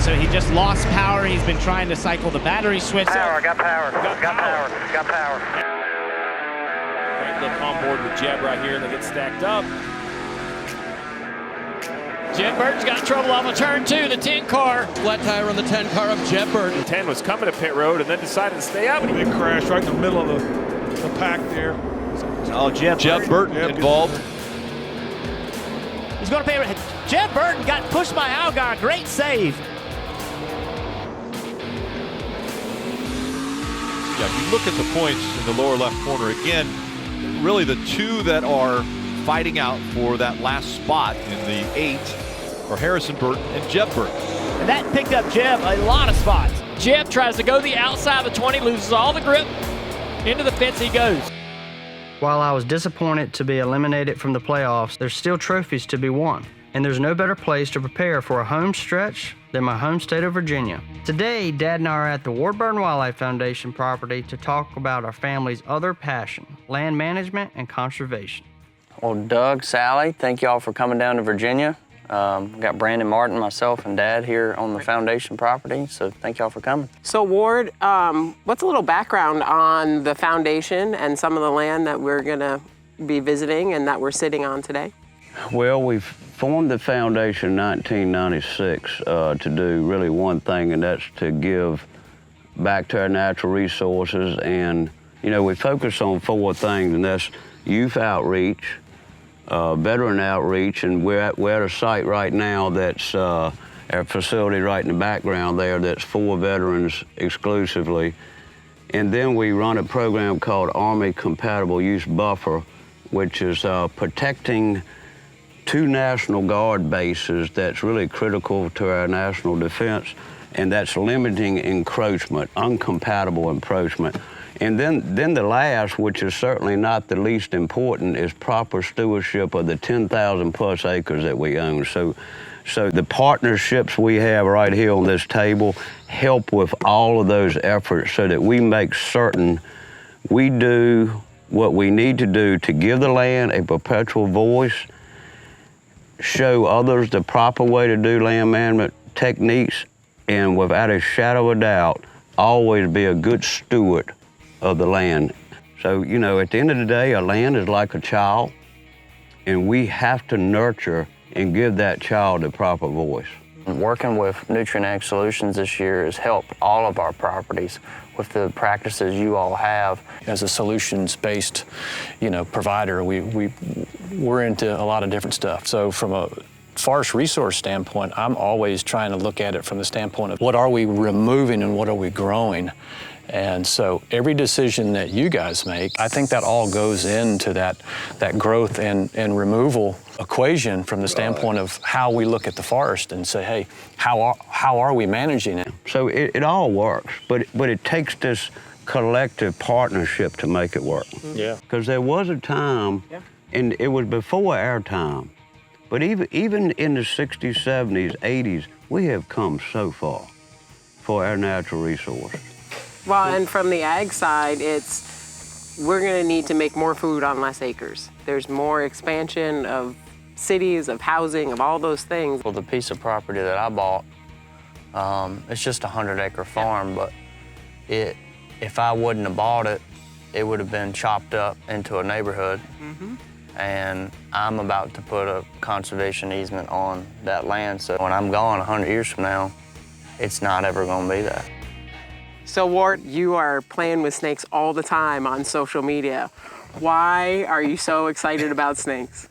so he just lost power. He's been trying to cycle the battery switch. Got power. Great look on board with Jeb right here. They get stacked up. Jeb Burton's got trouble off of turn 2, the 10 car. Flat tire on the 10 car of Jeb Burton. 10 was coming to pit road and then decided to stay out. Big crash right in the middle of the pack there. Oh, Jeb Burton involved. He's going to pay. Jeb Burton got pushed by Algar. Great save. Yeah, if you look at the points in the lower left corner, again, really the two that are fighting out for that last spot in the 8 are Harrison Burton and Jeb Burton. And that picked up Jeb a lot of spots. Jeb tries to go the outside of the 20, loses all the grip. Into the pits he goes. While I was disappointed to be eliminated from the playoffs, there's still trophies to be won. And there's no better place to prepare for a home stretch than my home state of Virginia. Today, Dad and I are at the Ward-Burton Wildlife Foundation property to talk about our family's other passion, land management and conservation. Well, Doug, Sally, thank you all for coming down to Virginia. We've got Brandon, Martin, myself, and Dad here on the foundation property, so thank y'all for coming. So Ward, what's a little background on the foundation and some of the land that we're gonna be visiting and that we're sitting on today? Well, we formed the foundation in 1996 to do really one thing, and that's to give back to our natural resources. And, you know, we focus on 4 things, and that's youth outreach, veteran outreach, and we're at a site right now that's our facility right in the background there that's for veterans exclusively. And then we run a program called Army Compatible Use Buffer, which is protecting 2 National Guard bases that's really critical to our national defense, and that's limiting encroachment, uncompatible encroachment. And then the last, which is certainly not the least important, is proper stewardship of the 10,000 plus acres that we own. So the partnerships we have right here on this table help with all of those efforts so that we make certain we do what we need to do to give the land a perpetual voice, show others the proper way to do land management techniques, and without a shadow of a doubt, always be a good steward of the land. So, you know, at the end of the day, a land is like a child, and we have to nurture and give that child the proper voice. Working with Nutrient Ag Solutions this year has helped all of our properties with the practices you all have. As a solutions-based, provider, we're into a lot of different stuff. So from a forest resource standpoint, I'm always trying to look at it from the standpoint of what are we removing and what are we growing. And so every decision that you guys make, I think that all goes into that growth and removal equation from the standpoint of how we look at the forest and say, hey, how are we managing it? So it all works, but it takes this collective partnership to make it work. Yeah. Because there was a time, and it was before our time, but even in the 60s, 70s, 80s, we have come so far for our natural resources. Well, and from the ag side, we're gonna need to make more food on less acres. There's more expansion of cities, of housing, of all those things. Well, the piece of property that I bought, it's just a 100-acre farm, but if I wouldn't have bought it, it would have been chopped up into a neighborhood. Mm-hmm. And I'm about to put a conservation easement on that land, so when I'm gone 100 years from now, it's not ever gonna be that. So Ward, you are playing with snakes all the time on social media. Why are you so excited about snakes?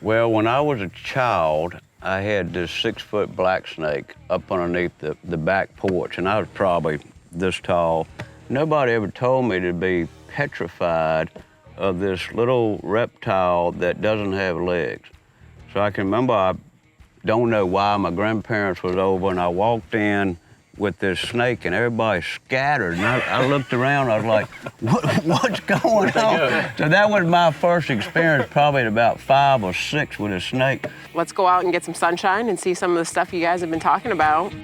Well, when I was a child, I had this 6-foot black snake up underneath the back porch, and I was probably this tall. Nobody ever told me to be petrified of this little reptile that doesn't have legs. So I can remember, I don't know why, my grandparents was over, and I walked in with this snake, and everybody scattered. And I looked around, I was like, what's going on? So that was my first experience, probably at about 5 or 6 with a snake. Let's go out and get some sunshine and see some of the stuff you guys have been talking about.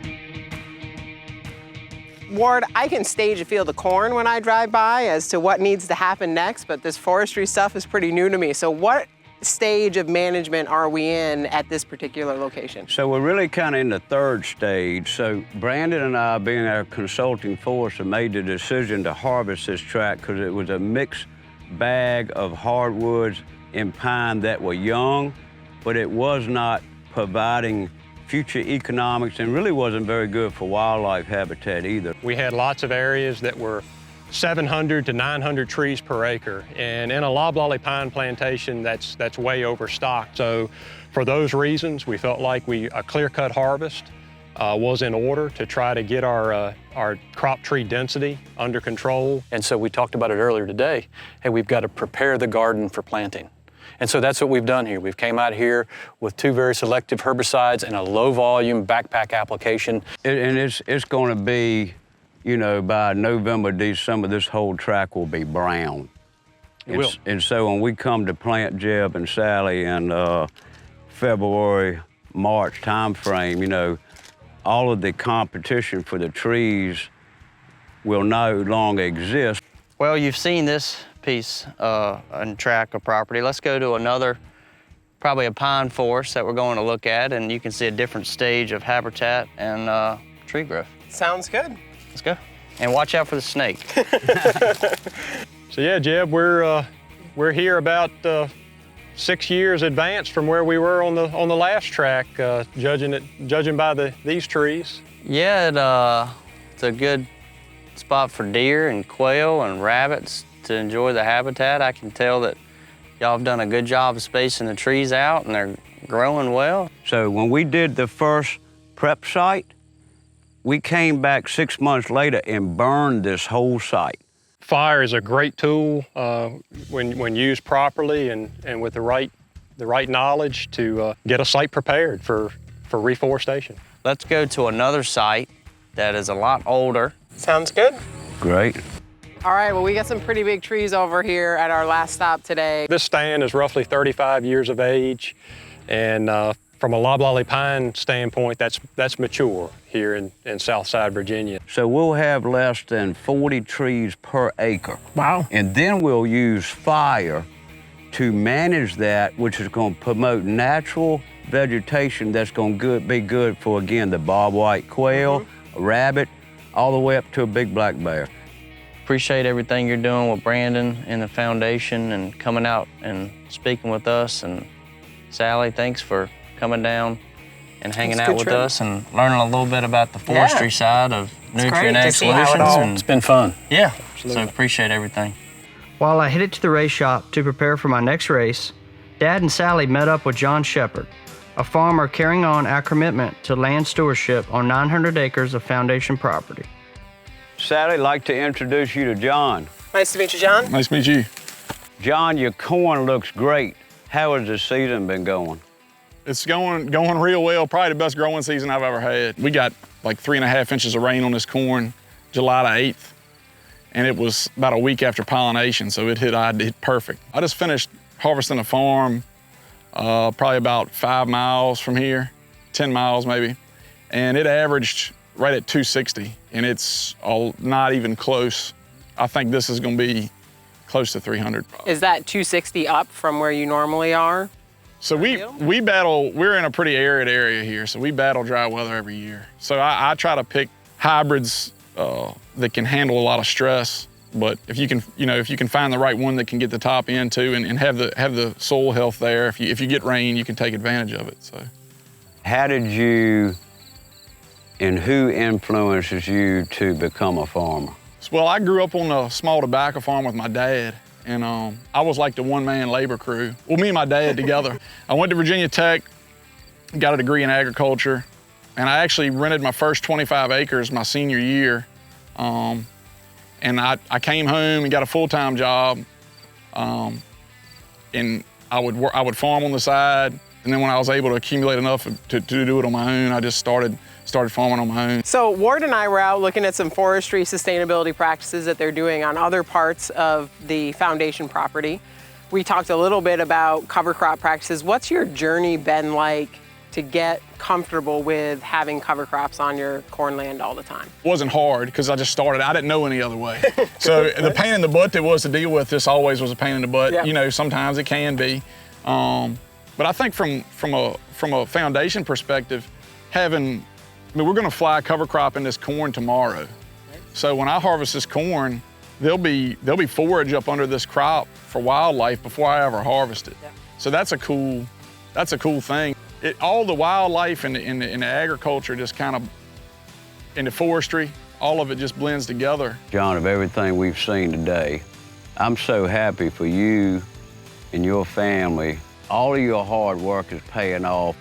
Ward, I can stage a field of corn when I drive by as to what needs to happen next, but this forestry stuff is pretty new to me. So what stage of management are we in at this particular location? So we're really kind of in the third stage. So Brandon and I, being our consulting force, have made the decision to harvest this tract because it was a mixed bag of hardwoods and pine that were young, but it was not providing future economics and really wasn't very good for wildlife habitat either. We had lots of areas that were 700 to 900 trees per acre. And in a loblolly pine plantation, that's way overstocked. So for those reasons, we felt like a clear-cut harvest was in order to try to get our crop tree density under control. And so we talked about it earlier today. Hey, we've got to prepare the garden for planting. And so that's what we've done here. We've came out here with 2 very selective herbicides and a low-volume backpack application. And it's going to be, you know, by November, December, this whole tract will be brown. It will. And so when we come to plant Jeb and Sally in February, March timeframe, you know, all of the competition for the trees will no longer exist. Well, you've seen this piece and tract of property. Let's go to another, probably a pine forest that we're going to look at, and you can see a different stage of habitat and tree growth. Sounds good. Let's go. And watch out for the snake. So yeah, Jeb, we're here about 6 years advanced from where we were on the last track, judging by these trees. Yeah, it's a good spot for deer and quail and rabbits to enjoy the habitat. I can tell that y'all have done a good job of spacing the trees out, and they're growing well. So when we did the first prep site, we came back 6 months later and burned this whole site. Fire is a great tool when used properly and with the right knowledge to get a site prepared for reforestation. Let's go to another site that is a lot older. Sounds good. Great. All right, well, we got some pretty big trees over here at our last stop today. This stand is roughly 35 years of age, and from a loblolly pine standpoint, that's mature here in Southside Virginia. So we'll have less than 40 trees per acre. Wow. And then we'll use fire to manage that, which is going to promote natural vegetation that's going to be good for, again, the bobwhite quail, rabbit, all the way up to a big black bear. Appreciate everything you're doing with Brandon and the foundation and coming out and speaking with us. And Sally, thanks for coming down and hanging out with us and learning a little bit about the forestry side of Nutrient Ag Solutions. It's been fun. Yeah, so appreciate everything. While I headed to the race shop to prepare for my next race, Dad and Sally met up with John Shepard, a farmer carrying on our commitment to land stewardship on 900 acres of foundation property. Sally, I'd like to introduce you to John. Nice to meet you, John. Nice to meet you. John, your corn looks great. How has the season been going? It's going real well, probably the best growing season I've ever had. We got like 3.5 inches of rain on this corn July the 8th, and it was about a week after pollination, so it hit perfect. I just finished harvesting a farm probably about 5 miles from here, 10 miles maybe, and it averaged right at 260, and it's not even close. I think this is gonna be close to 300. Is that 260 up from where you normally are? So we're in a pretty arid area here, so we battle dry weather every year. So I try to pick hybrids that can handle a lot of stress, but if you can find the right one that can get the top end too and have the soil health there, if you get rain, you can take advantage of it. So how did you and who influences you to become a farmer? Well, I grew up on a small tobacco farm with my dad, and I was like the one-man labor crew. Well, me and my dad together. I went to Virginia Tech, got a degree in agriculture, and I actually rented my first 25 acres my senior year. And I came home and got a full-time job, and I would farm on the side, and then when I was able to accumulate enough to do it on my own, I just started farming on my own. So Ward and I were out looking at some forestry sustainability practices that they're doing on other parts of the foundation property. We talked a little bit about cover crop practices. What's your journey been like to get comfortable with having cover crops on your corn land all the time? It wasn't hard because I just started. I didn't know any other way. So the pain in the butt that was to deal with this always was a pain in the butt. Yep. You know, sometimes it can be. But I think from a foundation perspective, we're going to fly cover crop in this corn tomorrow. So when I harvest this corn, there'll be forage up under this crop for wildlife before I ever harvest it. Yeah. So that's a cool thing. All the wildlife and the agriculture just kind of, in the forestry, all of it just blends together. John, of everything we've seen today, I'm so happy for you and your family. All of your hard work is paying off.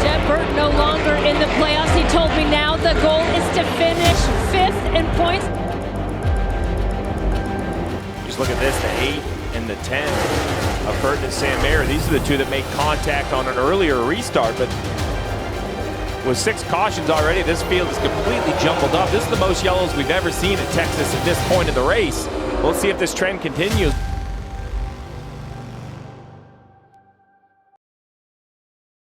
Jeb Burton no longer in the playoffs. He told me now the goal is to finish 5th in points. Just look at this, the 8 and the 10 of Burton and Sam Mayer. These are the two that made contact on an earlier restart, but with 6 cautions already, this field is completely jumbled up. This is the most yellows we've ever seen at Texas at this point in the race. We'll see if this trend continues.